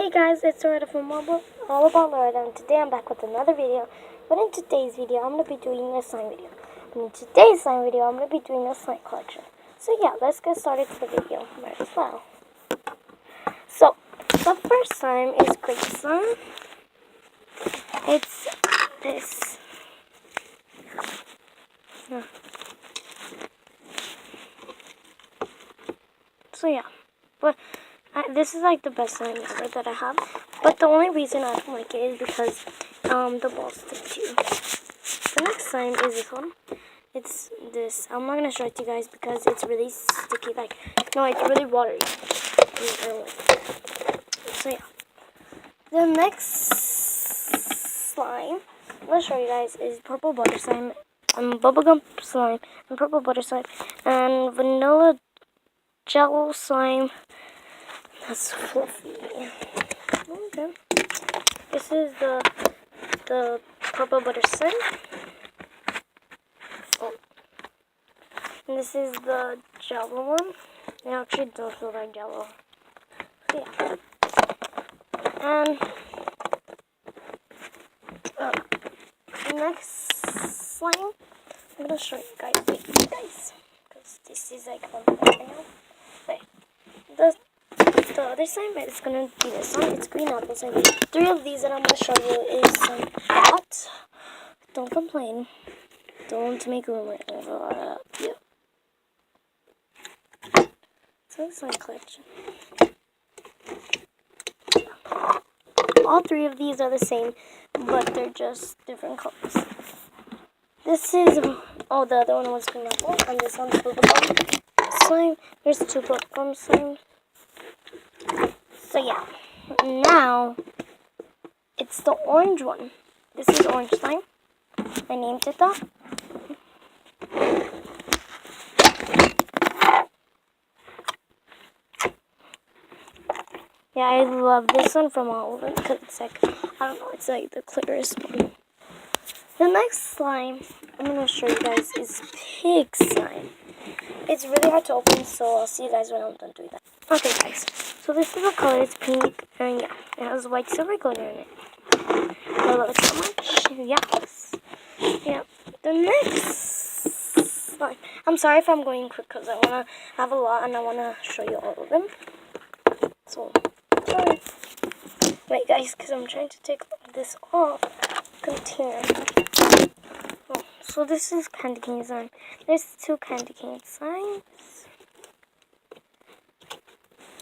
Hey guys, it's Loretta from All About Loretta, and today I'm back with another video. But in today's video, I'm going to be doing a slime video. And in today's slime video, I'm going to be doing a slime collection. So yeah, let's get started to the video. Might as well. So, the first slime is grape slime. It's this. So yeah, but this is like the best slime ever that I have. But the only reason I don't like it is because the balls stick to you. The next slime is this one. It's this. I'm not gonna show it to you guys because it's really sticky. No, it's really watery. So yeah, the next slime I'm gonna show you guys is purple butter slime and bubblegum slime and purple butter slime and vanilla jello slime. That's fluffy. Okay. This is the purple butter slime. Oh. And this is the jello one. They actually don't feel like jello. So yeah. And the next slime, I'm gonna show you guys. Wait, guys, because this is like on the right now. Wait, the other slime is gonna be this one. It's green apple slime. 3 of these that I'm gonna show you is some hot. Don't complain. Don't make room right now. Yeah. So it's slime collection. All 3 of these are the same, but they're just different colors. This is, the other one was green apple, and this one's bubblegum slime. There's 2 bubblegum slime. So yeah, now it's the orange one. This is orange slime. I named it that. Yeah, I love this one from all of them because it's like, I don't know, it's like the clearest one. The next slime I'm going to show you guys is pig slime. It's really hard to open, so I'll see you guys when I'm done doing that. Okay guys, so this is the color, it's pink, and yeah, it has white silver glitter in it. I love it so much. Yes. Yeah. The next slime, I'm sorry if I'm going quick because I want to have a lot and I want to show you all of them. So, sorry. Wait guys, because I'm trying to take this off container. Oh, so this is candy cane slime. There's 2 candy cane slimes.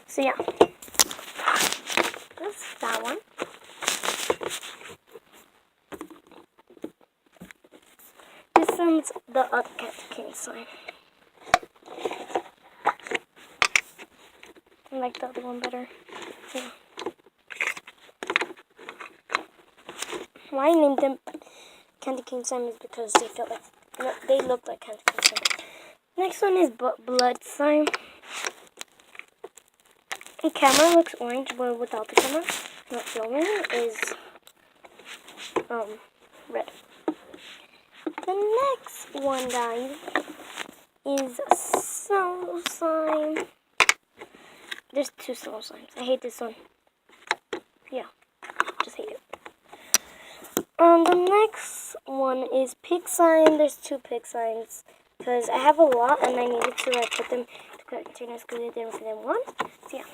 So yeah, that's that one. This one's the other candy cane slime. I like the other one better. Yeah. Why I named them candy cane slime is because they feel like they look like candy cane slime. Next one is blood slime. The camera looks orange, but without the camera, not filming, is red. The next one, guys, is snow slime. There's 2 snow slimes. I hate this one. Yeah, just hate it. The next one is pig slime. There's 2 pig slimes because I have a lot and I needed to like put them to containers because they didn't fit in one. So yeah.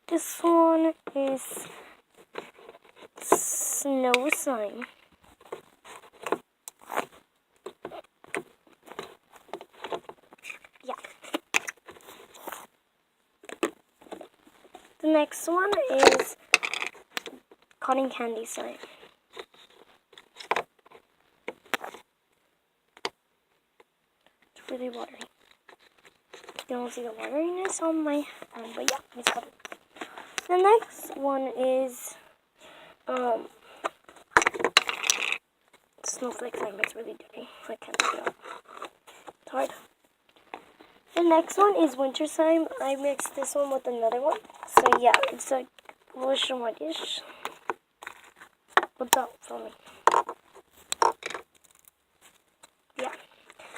This one is snow slime. Yeah. The next one is cotton candy slime. It's really watery. You don't see the wateriness on my hand, but yeah, it's cotton. The next one is snowflake slime. It's really dirty, so I can't take it out. It's hard. The next one is winter slime. I mixed this one with another one. So yeah, it's like bluish and whitish. What's up for me?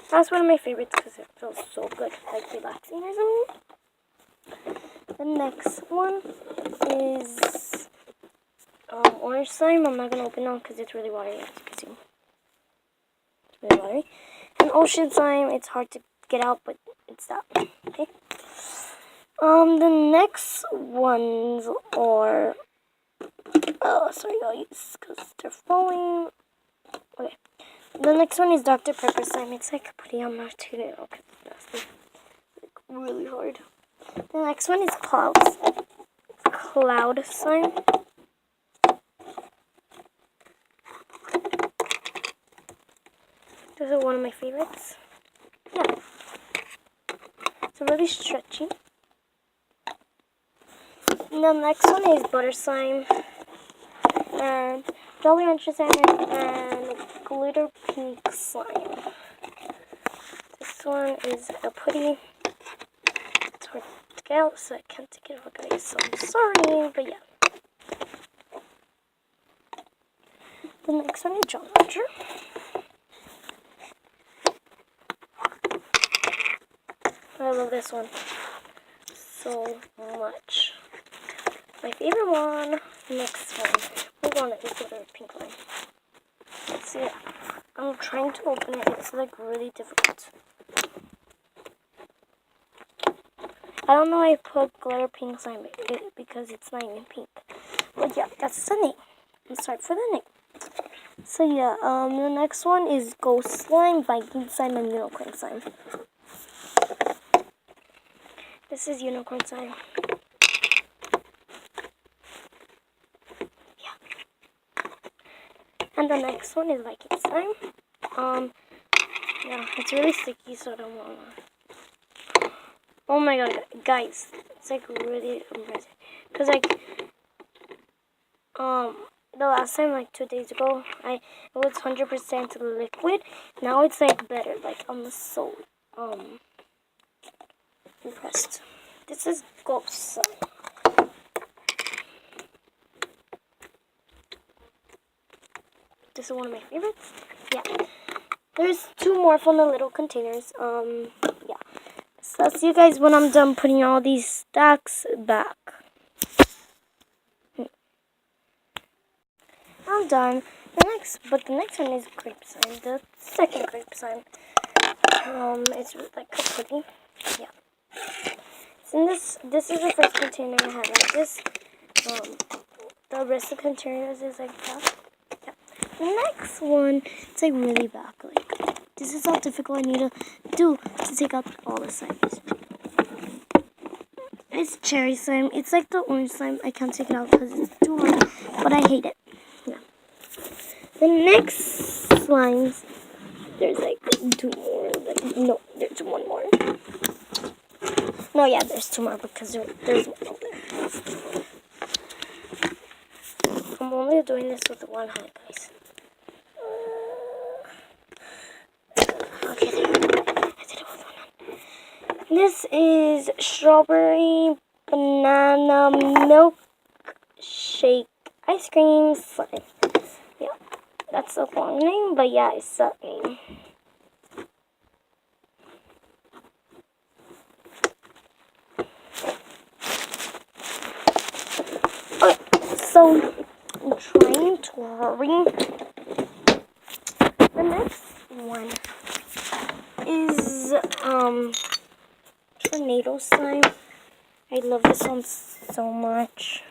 That's one of my favorites because it feels so good, like relaxing or something. The next one is orange slime. I'm not gonna open it because it's really watery, as you can see. It's really watery. And ocean slime, it's hard to get out, but it's that. Okay. The next ones are sorry guys, because they're falling. Okay. The next one is Dr. Pepper slime. It's like pretty. I'm not taking it. Okay, nasty. Like really hard. The next one is clouds. Cloud slime. Those are one of my favorites. Yeah. It's really stretchy. And the next one is butter slime. And Jolly Rancher slime and glitter pink slime. This one is a putty. It's hard to get out, so I can't take it out, guys. So I'm sorry, but yeah. The next one is Jolly Rancher. I love this one so much. My favorite one. Next one. We're going to this glitter pink line. Let's see. I'm trying to open it. It's like really difficult. I don't know why I put glitter pink slime because it's not even pink. But yeah, that's the name. Let's start for the name. So yeah, the next one is Ghost Slime, Viking Slime, and Unicorn Slime. This is Unicorn Slime. And the next one is Viking slime. Yeah, it's really sticky, so I don't wanna. Oh my god, guys, it's like really amazing. Cause like, the last time, like 2 days ago, it was 100% liquid. Now it's like better. Like I'm so impressed. This is Ghost slime. This is one of my favorites. Yeah. There's 2 more from the little containers. Yeah. So I'll see you guys when I'm done putting all these stacks back. I'm done. But the next one is grape slime. The second grape slime. It's like a pudding. Yeah. So this is the first container I have like this. The rest of the containers is like that. The next one, it's like really back. Like, this is how difficult I need to do to take out all the slimes. It's cherry slime. It's like the orange slime. I can't take it out because it's too hard, but I hate it. Yeah. The next slimes, there's like 2 more. Like, no, there's 1 more. No, yeah, there's 2 more because there's 1 over there. I'm only doing this with 1 hand, guys. Okay, I did it with 1 hand. This is strawberry banana milkshake ice cream slime. Yeah, that's a long name, but yeah, it's that name. Okay, so I'm trying to hurry. The next one is tornado slime. I love this one so much.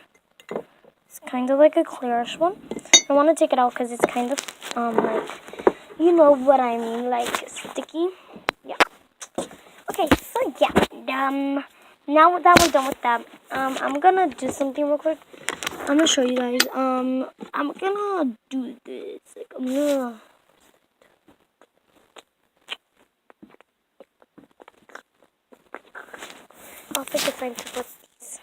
It's kind of like a clearish one. I want to take it out because it's kind of like, you know what I mean, like sticky. Yeah. Okay, so yeah. Now that we're done with that, I'm gonna do something real quick. I'm gonna show you guys. I'm gonna do this. Like I'm gonna. I'll take the time to put these.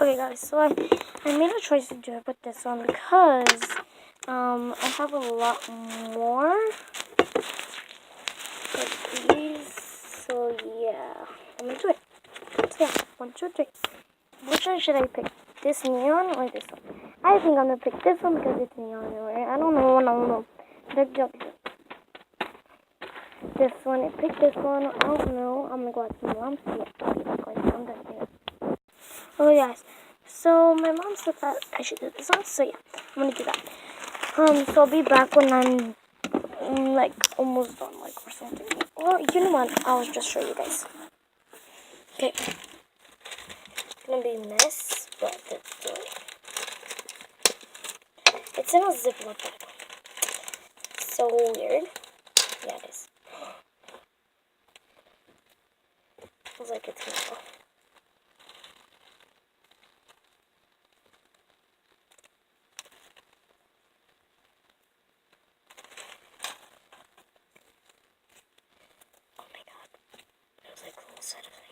Okay, guys. So I made a choice to do it with this one because I have a lot more of these. So yeah, I'm gonna do it. So yeah, 1, 2, 3. Which one should I pick? This neon or this one? I think I'm gonna pick this one because it's neon. Right? I don't know. They're jumping. this one. I picked this one. I don't know. I'm gonna go out to my mom's. Yeah, I'll be back when I'm done here. Okay, guys. So my mom said that I should do this one. So yeah, I'm gonna do that. So I'll be back when I'm like almost done, like or something. Or you know what? I'll just show you guys. Okay. It's gonna be a mess, but let's do it. It's in a Ziploc bag. So weird. Yeah, it is. Feels like it's gonna go. Oh my god. There's like a little set of it.